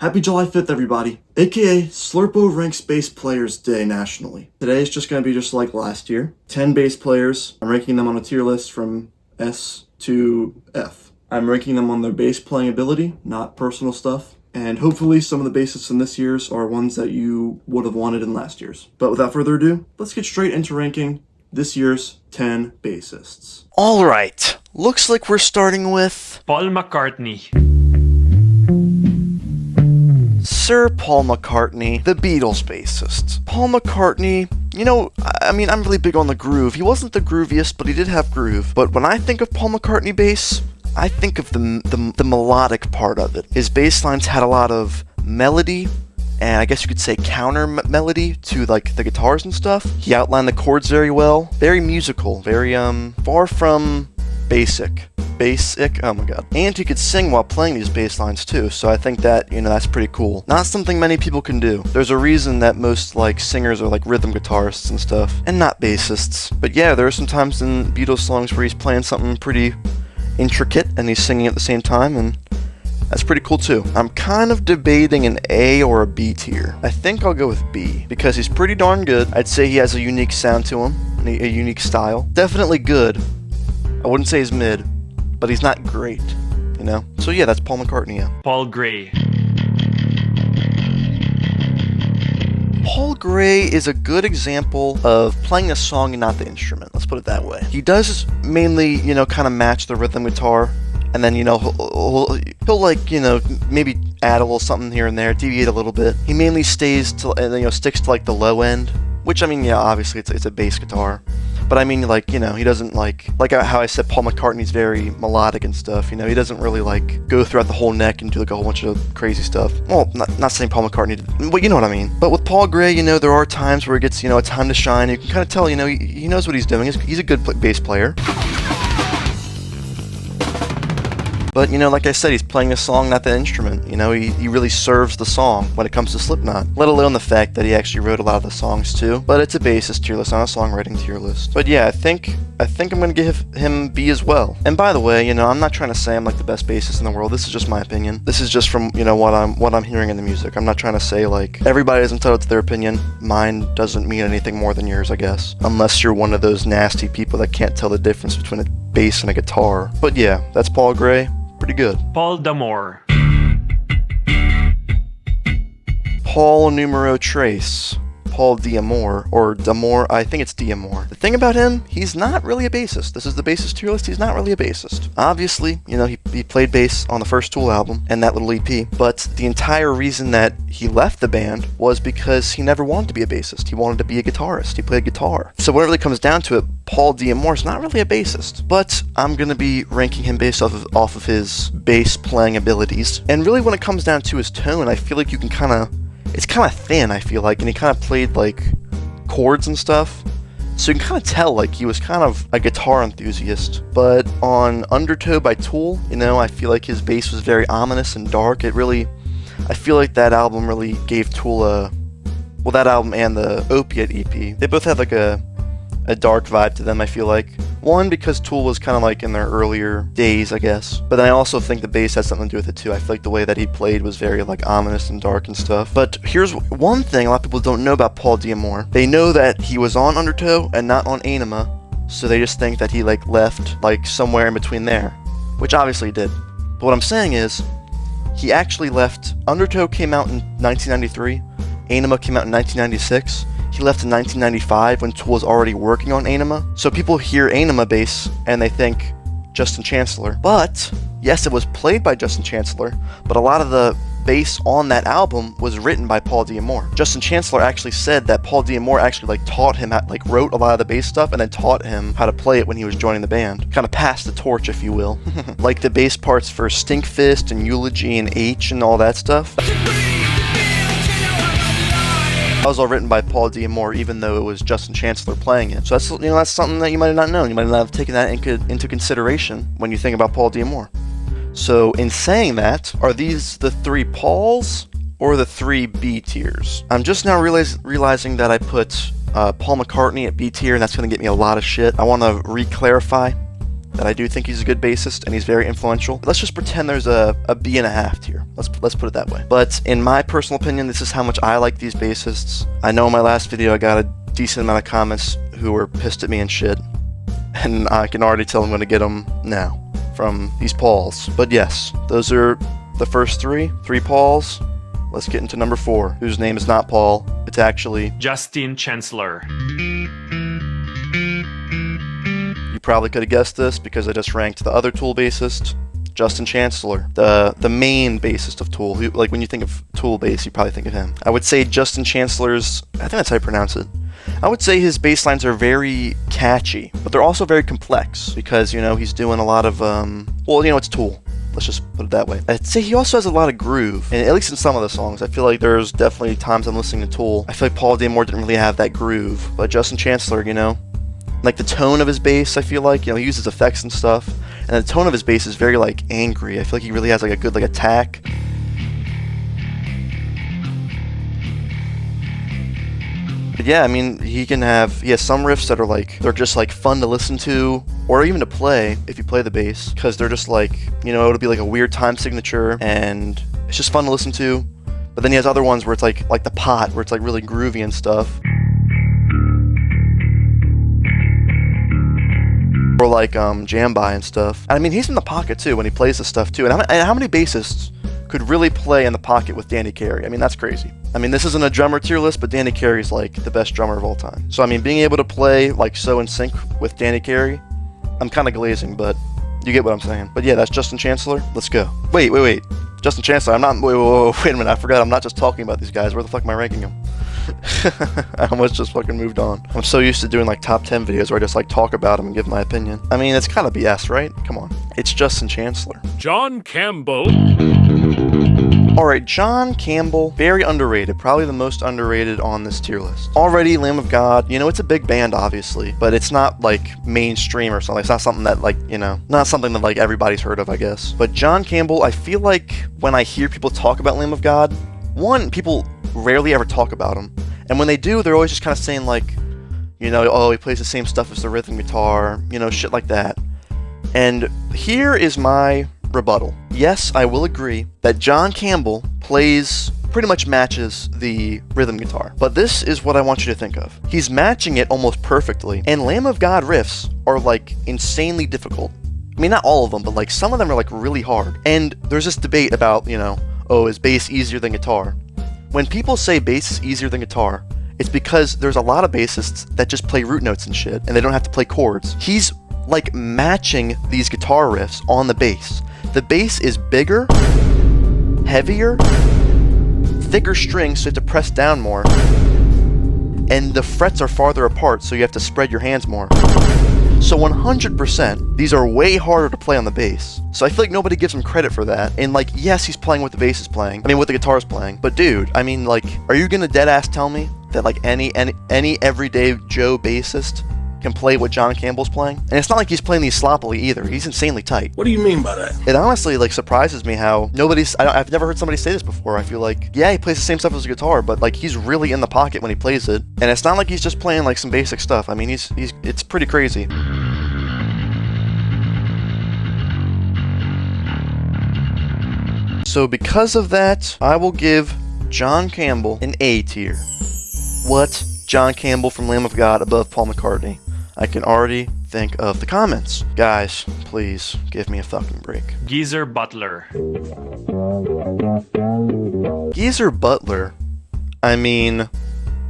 Happy July 5th, everybody, aka Slurpo ranks bass players day nationally. Today is just going to be just like last year. 10 bass players. I'm ranking them on a tier list from S to F. I'm ranking them on their bass playing ability, not personal stuff. And hopefully some of the bassists in this year's are ones that you would have wanted in last year's. But without further ado, let's get straight into ranking this year's 10 bassists. Alright, looks like we're starting with Paul McCartney. Sir Paul McCartney, the Beatles bassist. Paul McCartney, I'm really big on the groove. He wasn't the grooviest, but he did have groove. But when I think of Paul McCartney bass, I think of the melodic part of it. His bass lines had a lot of melody, and I guess you could say counter melody to like the guitars and stuff. He outlined the chords very well. Very musical, very far from basic, oh my god. And he could sing while playing these bass lines too, so I think that, that's pretty cool. Not something many people can do. There's a reason that most, singers are, rhythm guitarists and stuff, and not bassists. But yeah, there are some times in Beatles songs where he's playing something pretty intricate, and he's singing at the same time, and that's pretty cool too. I'm kind of debating an A or a B tier. I think I'll go with B, because he's pretty darn good. I'd say he has a unique sound to him, a unique style. Definitely good. I wouldn't say he's mid, but he's not great, So yeah, that's Paul McCartney, yeah. Paul Gray. Paul Gray is a good example of playing a song and not the instrument, let's put it that way. He does mainly, kind of match the rhythm guitar, and then, he'll maybe add a little something here and there, deviate a little bit. He mainly stays to, sticks to, the low end, which, obviously it's a bass guitar. But he doesn't like how I said Paul McCartney's very melodic and stuff, he doesn't really go throughout the whole neck and do a whole bunch of crazy stuff. Well, not saying Paul McCartney, but you know what I mean. But with Paul Gray, there are times where he gets, a time to shine. You can kind of tell, he knows what he's doing. He's a good bass player. But, like I said, he's playing the song, not the instrument. He really serves the song when it comes to Slipknot. Let alone the fact that he actually wrote a lot of the songs, too. But it's a bassist tier list, not a songwriting tier list. But yeah, I think I'm going to give him B as well. And by the way, I'm not trying to say I'm the best bassist in the world. This is just my opinion. This is just from, what I'm hearing in the music. I'm not trying to say, everybody is entitled to their opinion. Mine doesn't mean anything more than yours, I guess. Unless you're one of those nasty people that can't tell the difference between a bass and a guitar. But yeah, that's Paul Gray. Pretty good. Paul D'Amour. Paul numero tres. Paul D'Amour, or D'Amour, I think it's D'Amour. The thing about him, he's not really a bassist. This is the bassist tier list, he's not really a bassist. Obviously, he played bass on the first Tool album, and that little EP, but the entire reason that he left the band was because he never wanted to be a bassist. He wanted to be a guitarist. He played guitar. So when it really comes down to it, Paul D'Amour is not really a bassist, but I'm going to be ranking him based off of his bass playing abilities. And really when it comes down to his tone, I feel like you can it's kind of thin, I feel like, and he kind of played, chords and stuff. So you can kind of tell, he was kind of a guitar enthusiast. But on Undertow by Tool, I feel like his bass was very ominous and dark. I feel like that album really gave Tool that album and the Opiate EP, they both had, a dark vibe to them, I feel like. One, because Tool was kind of in their earlier days, I guess. But then I also think the bass had something to do with it too. I feel like the way that he played was very ominous and dark and stuff. But here's one thing a lot of people don't know about Paul D'Amour. They know that he was on Undertow and not on Anima, so they just think that he left somewhere in between there, which obviously he did. But what I'm saying is, he actually left. Undertow came out in 1993, Anima came out in 1996. He left in 1995 when Tool was already working on Anima. So people hear Anima bass and they think Justin Chancellor. But, yes, it was played by Justin Chancellor, but a lot of the bass on that album was written by Paul D'Amour. Justin Chancellor actually said that Paul D'Amour actually taught him how, wrote a lot of the bass stuff and then taught him how to play it when he was joining the band. Kind of passed the torch, if you will. The bass parts for Stinkfist and Eulogy and H and all that stuff. That was all written by Paul D'Amour, even though it was Justin Chancellor playing it. So that's that's something that you might have not known. You might not have taken that into consideration when you think about Paul D'Amour. So in saying that, are these the 3 Pauls or the 3 B tiers? I'm just now realizing that I put Paul McCartney at B tier, and that's going to get me a lot of shit. I want to re-clarify. that I do think he's a good bassist and he's very influential. But let's just pretend there's a B.5 tier. Let's put it that way. But in my personal opinion, this is how much I like these bassists. I know in my last video I got a decent amount of comments who were pissed at me and shit. And I can already tell I'm going to get them now from these Pauls. But yes, those are the first three Pauls. Let's get into number 4, whose name is not Paul. It's actually Justin Chancellor. You probably could have guessed this because I just ranked the other Tool bassist, Justin Chancellor, the main bassist of Tool. Like when you think of Tool bass, you probably think of him. I would say Justin Chancellor's, I think that's how you pronounce it. I would say his bass lines are very catchy, but they're also very complex because, you know, he's doing a lot of, well, you know, it's Tool. Let's just put it that way. I'd say he also has a lot of groove, and at least in some of the songs. I feel like there's definitely times I'm listening to Tool. I feel like Paul D'Amour didn't really have that groove, but Justin Chancellor, you know, like the tone of his bass, I feel like, you know, he uses effects and stuff, and the tone of his bass is very, like, angry. I feel like he really has, like, a good, like, attack. But yeah, I mean, he has some riffs that are like, they're just like fun to listen to, or even to play if you play the bass, because they're just like, you know, it'll be like a weird time signature, and it's just fun to listen to. But then he has other ones where it's like the Pot, where it's like really groovy and stuff. Or like Jam By and stuff. And I mean, he's in the pocket too when he plays this stuff too. And how many bassists could really play in the pocket with Danny Carey? I mean, that's crazy. I mean, this isn't a drummer tier list, but Danny Carey's like the best drummer of all time. So I mean, being able to play like so in sync with Danny Carey, I'm kind of glazing, but you get what I'm saying. But yeah, that's Justin Chancellor. Let's go. Wait. Justin Chancellor, I'm not, wait a minute, I forgot, I'm not just talking about these guys. Where the fuck am I ranking them? I almost just fucking moved on. I'm so used to doing like top 10 videos where I just like talk about them and give my opinion. I mean, it's kind of BS, right? Come on. It's Justin Chancellor. John Campbell. Alright, John Campbell, very underrated, probably the most underrated on this tier list. Already, Lamb of God, you know, it's a big band, obviously, but it's not, like, mainstream or something. It's not something that, like, you know, not something that, like, everybody's heard of, I guess. But John Campbell, I feel like when I hear people talk about Lamb of God, one, people rarely ever talk about him, and when they do, they're always just kind of saying, like, you know, oh, he plays the same stuff as the rhythm guitar, you know, shit like that. And here is my rebuttal. Yes, I will agree that John Campbell pretty much matches the rhythm guitar. But this is what I want you to think of. He's matching it almost perfectly, and Lamb of God riffs are like insanely difficult. I mean, not all of them, but like some of them are like really hard. And there's this debate about, you know, oh, is bass easier than guitar? When people say bass is easier than guitar, it's because there's a lot of bassists that just play root notes and shit, and they don't have to play chords. He's like matching these guitar riffs on the bass. The bass is bigger, heavier, thicker strings, so you have to press down more, and the frets are farther apart, so you have to spread your hands more. So 100%, these are way harder to play on the bass. So I feel like nobody gives him credit for that. And like, yes, he's playing what the bass is playing. I mean, what the guitar is playing. But dude, I mean, like, are you gonna dead ass tell me that like any everyday Joe bassist can play what John Campbell's playing? And it's not like he's playing these sloppily either. He's insanely tight. What do you mean by that? It honestly like surprises me how I've never heard somebody say this before. I feel like, yeah, he plays the same stuff as a guitar, but like he's really in the pocket when he plays it. And it's not like he's just playing like some basic stuff. I mean, it's pretty crazy. So because of that, I will give John Campbell an A tier. What? John Campbell from Lamb of God above Paul McCartney? I can already think of the comments. Guys, please give me a fucking break. Geezer Butler. Geezer Butler, I mean,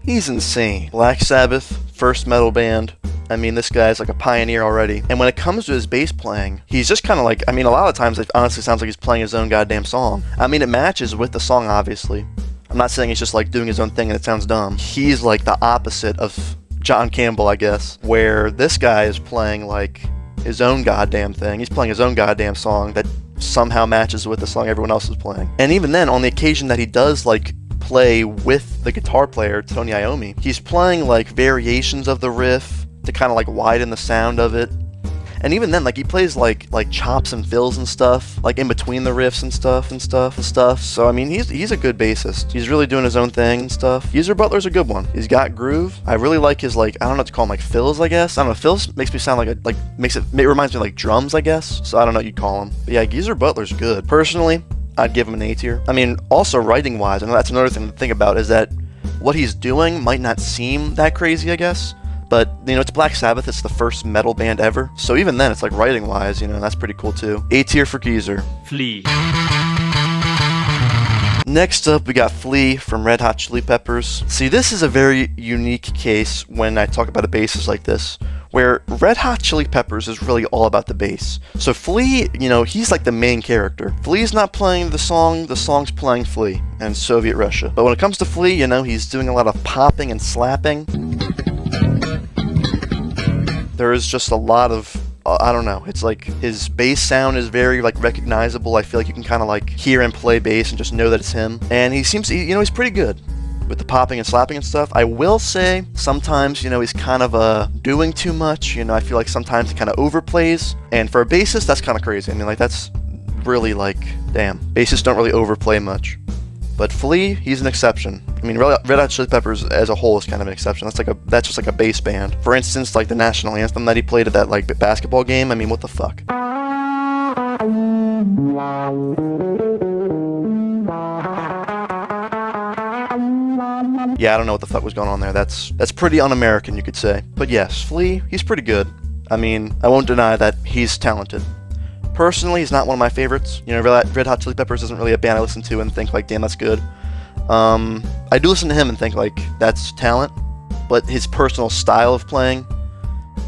he's insane. Black Sabbath, first metal band. I mean, this guy's like a pioneer already. And when it comes to his bass playing, he's just kind of like, I mean, a lot of times it honestly sounds like he's playing his own goddamn song. I mean, it matches with the song, obviously. I'm not saying he's just like doing his own thing and it sounds dumb. He's like the opposite of John Campbell, I guess, where this guy is playing like his own goddamn thing. He's playing his own goddamn song that somehow matches with the song everyone else is playing. And even then, on the occasion that he does like play with the guitar player, Tony Iommi, he's playing like variations of the riff to kind of like widen the sound of it. And even then, like, he plays like chops and fills and stuff, like in between the riffs and stuff. So I mean, he's a good bassist. He's really doing his own thing and stuff. Geezer Butler's a good one. He's got groove. I really like his, like, I don't know what to call them, like fills, I guess. I don't know. Fills makes me sound like it reminds me of like drums, I guess. So I don't know what you'd call them. But yeah, Geezer Butler's good. Personally, I'd give him an A tier. I mean, also writing wise, I know that's another thing to think about, is that what he's doing might not seem that crazy, I guess. But, you know, it's Black Sabbath, it's the first metal band ever. So even then, it's like writing wise, you know, that's pretty cool too. A tier for Geezer. Flea. Next up, we got Flea from Red Hot Chili Peppers. See, this is a very unique case when I talk about a bassist like this, where Red Hot Chili Peppers is really all about the bass. So Flea, you know, he's like the main character. Flea's not playing the song's playing Flea and Soviet Russia. But when it comes to Flea, you know, he's doing a lot of popping and slapping. There is just a lot of, I don't know, it's like his bass sound is very like recognizable. I feel like you can kind of like hear him play bass and just know that it's him. And he seems, you know, he's pretty good with the popping and slapping and stuff. I will say sometimes, you know, he's kind of doing too much. You know, I feel like sometimes he kind of overplays. And for a bassist, that's kind of crazy. I mean, like, that's really like, damn. Bassists don't really overplay much. But Flea, he's an exception. I mean, Red Hot Chili Peppers as a whole is kind of an exception. That's just like a bass band. For instance, like the national anthem that he played at that like basketball game. I mean, what the fuck? Yeah, I don't know what the fuck was going on there. That's pretty un-American, you could say. But yes, Flea, he's pretty good. I mean, I won't deny that he's talented. Personally, he's not one of my favorites. You know, Red Hot Chili Peppers isn't really a band I listen to and think like, damn, that's good. I do listen to him and think like, that's talent, but his personal style of playing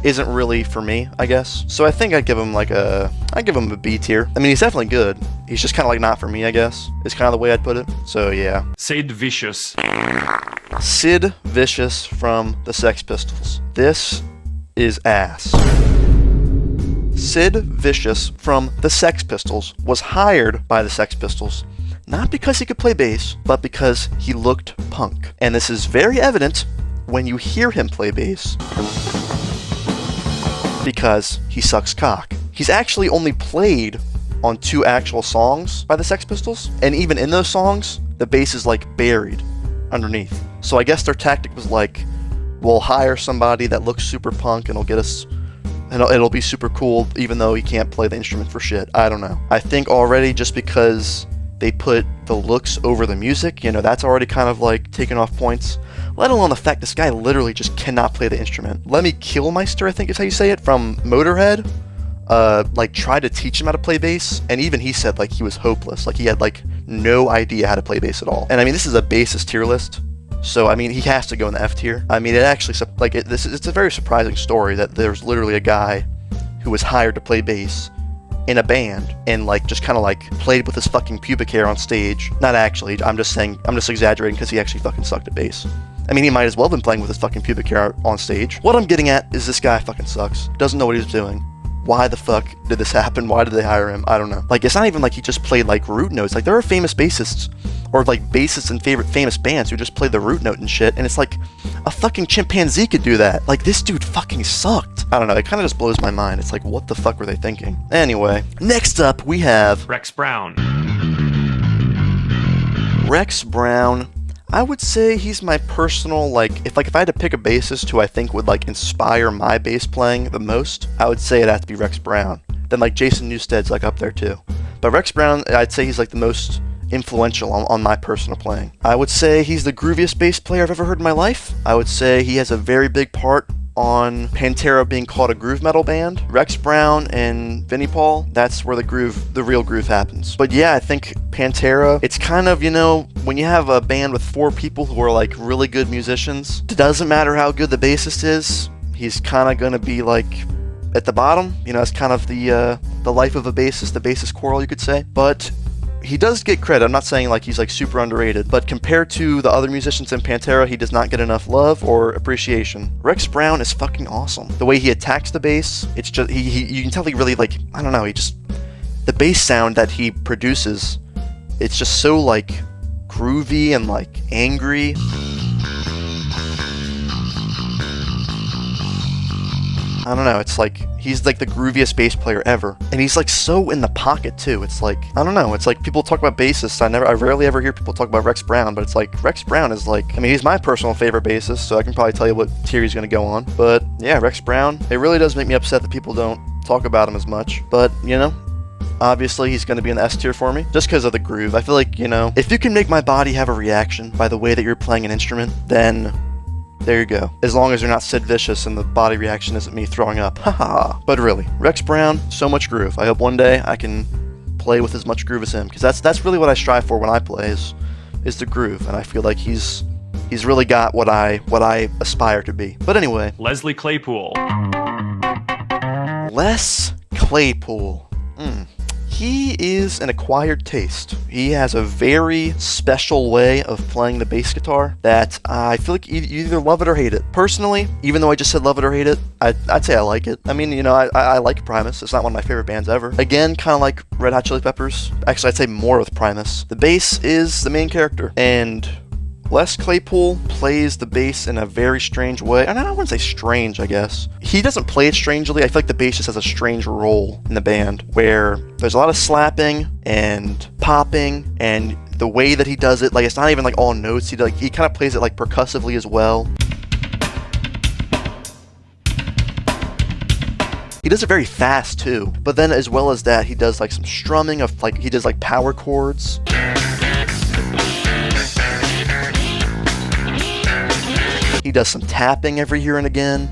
isn't really for me, I guess. So I think I'd give him a B tier. I mean, he's definitely good. He's just kind of like not for me, I guess, is kind of the way I'd put it. So yeah. Sid Vicious. Sid Vicious from the Sex Pistols. This is ass. Sid Vicious from the Sex Pistols was hired by the Sex Pistols not because he could play bass, but because he looked punk. And this is very evident when you hear him play bass, because he sucks cock. He's actually only played on 2 actual songs by the Sex Pistols, and even in those songs, the bass is like buried underneath. So I guess their tactic was like, we'll hire somebody that looks super punk and will get us, and it'll be super cool even though he can't play the instrument for shit. I don't know. I think already just because they put the looks over the music, you know, that's already kind of like taking off points. Let alone the fact this guy literally just cannot play the instrument. Lemmy Kilmister, I think is how you say it, from Motorhead, like tried to teach him how to play bass, and even he said like he was hopeless. Like he had like no idea how to play bass at all. And I mean, this is a bassist tier list, so I mean, he has to go in the F tier. I mean, it actually, like, it's a very surprising story that there's literally a guy who was hired to play bass in a band and like just kind of like played with his fucking pubic hair on stage. Not actually, I'm just exaggerating because he actually fucking sucked at bass. I mean, he might as well have been playing with his fucking pubic hair on stage. What I'm getting at is this guy fucking sucks. Doesn't know what he's doing. Why the fuck did this happen? Why did they hire him? I don't know. Like, it's not even like he just played like root notes. Like, there are famous bassists, or like bassists in famous bands who just play the root note and shit, and it's like a fucking chimpanzee could do that. Like, this dude fucking sucked. I don't know. It kind of just blows my mind. It's like, what the fuck were they thinking? Anyway, next up we have Rex Brown. Rex Brown. I would say he's my personal, like, if I had to pick a bassist who I think would, like, inspire my bass playing the most, I would say it'd have to be Rex Brown. Then, like, Jason Newsted's, like, up there, too. But Rex Brown, I'd say he's, like, the most influential on my personal playing. I would say he's the grooviest bass player I've ever heard in my life. I would say he has a very big part on Pantera being called a groove metal band. Rex Brown and Vinnie Paul, that's where the real groove happens. But yeah, I think Pantera, it's kind of, you know, when you have a band with 4 people who are like really good musicians, it doesn't matter how good the bassist is, he's kind of gonna be like at the bottom. You know, it's kind of the life of a bassist, the bassist quarrel, you could say. But he does get credit. I'm not saying like he's like super underrated, but compared to the other musicians in Pantera, he does not get enough love or appreciation. Rex Brown is fucking awesome. The way he attacks the bass, it's just you can tell he really, like, I don't know, the bass sound that he produces, it's just so like groovy and like angry. I don't know, it's like, he's like the grooviest bass player ever. And he's like so in the pocket too. It's like, I don't know, it's like people talk about bassists. I rarely ever hear people talk about Rex Brown, but it's like, Rex Brown is like, I mean, he's my personal favorite bassist, so I can probably tell you what tier he's gonna go on. But yeah, Rex Brown, it really does make me upset that people don't talk about him as much. But, you know, obviously he's going to be in the S tier for me, just because of the groove. I feel like, you know, if you can make my body have a reaction by the way that you're playing an instrument, then there you go. As long as you're not Sid Vicious and the body reaction isn't me throwing up. Haha. But really, Rex Brown, so much groove. I hope one day I can play with as much groove as him, because that's really what I strive for when I play is the groove, and I feel like he's really got what I aspire to be. But anyway, Leslie Claypool. Les Claypool. He is an acquired taste. He has a very special way of playing the bass guitar that I feel like you either love it or hate it. Personally, even though I just said love it or hate it, I'd say I like it. I mean, you know, I like Primus. It's not one of my favorite bands ever. Again, kind of like Red Hot Chili Peppers. Actually, I'd say more with Primus. The bass is the main character, and Les Claypool plays the bass in a very strange way. And I wouldn't say strange, I guess. He doesn't play it strangely. I feel like the bass just has a strange role in the band, where there's a lot of slapping and popping, and the way that he does it, like, it's not even like all notes. He kind of plays it like percussively as well. He does it very fast too. But then as well as that, he does like some strumming of like, he does like power chords. He does some tapping every here and again.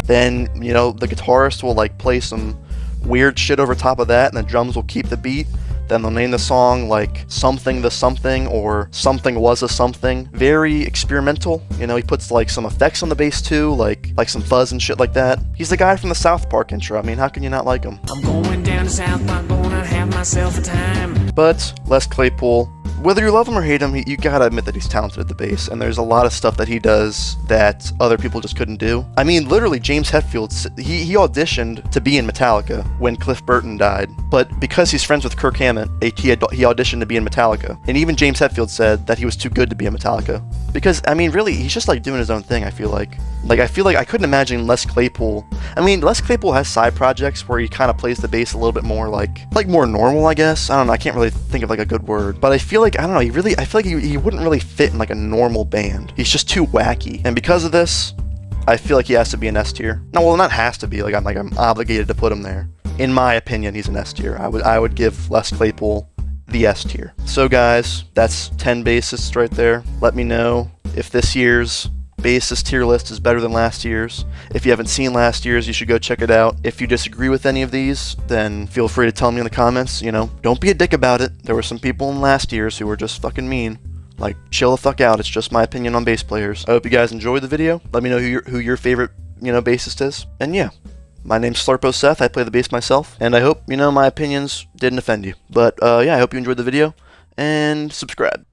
Then, you know, the guitarist will like play some weird shit over top of that, and the drums will keep the beat. Then they'll name the song like Something the Something, or Something Was a Something. Very experimental. You know, he puts like some effects on the bass too, like some fuzz and shit like that. He's the guy from the South Park intro. I mean, how can you not like him? I'm going down to South Park, gonna have myself a time. But Les Claypool, whether you love him or hate him, you gotta admit that he's talented at the bass, and there's a lot of stuff that he does that other people just couldn't do. I mean, literally, James Hetfield, he auditioned to be in Metallica when Cliff Burton died, but because he's friends with Kirk Hammett, he auditioned to be in Metallica. And even James Hetfield said that he was too good to be in Metallica. Because, I mean, really, he's just like doing his own thing, I feel like. Like, I feel like I couldn't imagine Les Claypool. I mean, Les Claypool has side projects where he kind of plays the bass a little bit more like more normal, I guess. I don't know, I can't really think of like a good word. But I feel like, I don't know, I feel like he wouldn't really fit in like a normal band. He's just too wacky. And because of this, I feel like he has to be an S tier. No, well, not has to be, like I'm obligated to put him there. In my opinion, he's an S tier. I would give Les Claypool the S tier. So guys, that's 10 bassists right there. Let me know if this year's bassist tier list is better than last year's. If you haven't seen last year's, you should go check it out. If you disagree with any of these, then feel free to tell me in the comments. You know, don't be a dick about it. There were some people in last year's who were just fucking mean. Like, chill the fuck out. It's just my opinion on bass players. I hope you guys enjoyed the video. Let me know who your favorite, you know, bassist is. And yeah, my name's Slurpo Seth. I play the bass myself, and I hope, you know, my opinions didn't offend you. But yeah, I hope you enjoyed the video, and subscribe.